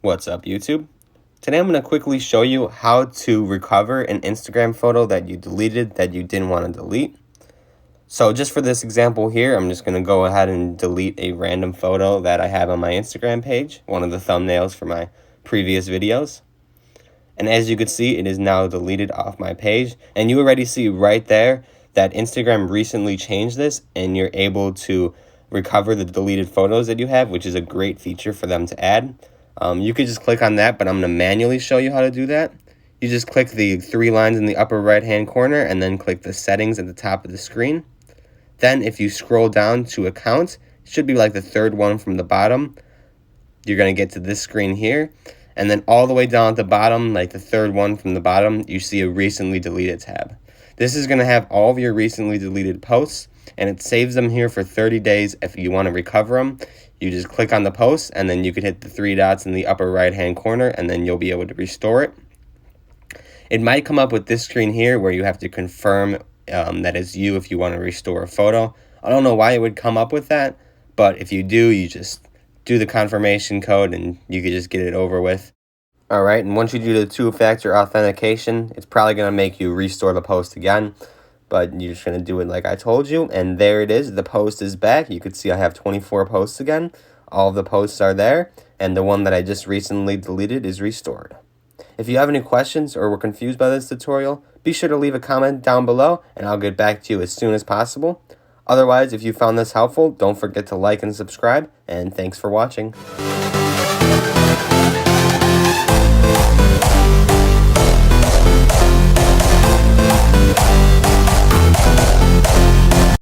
What's up, YouTube? Today I'm going to quickly show you how to recover an Instagram photo that you deleted that you didn't want to delete. So just for this example here, I'm just going to go ahead and delete a random photo that I have on my Instagram page, one of the thumbnails for my previous videos. And as you can see, it is now deleted off my page. And you already see right there that Instagram recently changed this and you're able to recover the deleted photos that you have, which is a great feature for them to add. You could just click on that, but I'm going to manually show you how to do that. You just click the three lines in the upper right hand corner and then click the settings at the top of the screen. Then if you scroll down to account, it should be like the third one from the bottom. You're going to get to this screen here. And then all the way down at the bottom, like the third one from the bottom, you see a recently deleted tab. This is going to have all of your recently deleted posts, and it saves them here for 30 days. If you want to recover them, you just click on the post, and then you can hit the three dots in the upper right-hand corner, and then you'll be able to restore it. It might come up with this screen here where you have to confirm that it's you if you want to restore a photo. I don't know why it would come up with that, but if you do, you just do the confirmation code, and you can just get it over with. Alright, and once you do the two-factor authentication, it's probably going to make you restore the post again. But you're just going to do it like I told you. And there it is. The post is back. You can see I have 24 posts again. All of the posts are there. And the one that I just recently deleted is restored. If you have any questions or were confused by this tutorial, be sure to leave a comment down below and I'll get back to you as soon as possible. Otherwise, if you found this helpful, don't forget to like and subscribe. And thanks for watching.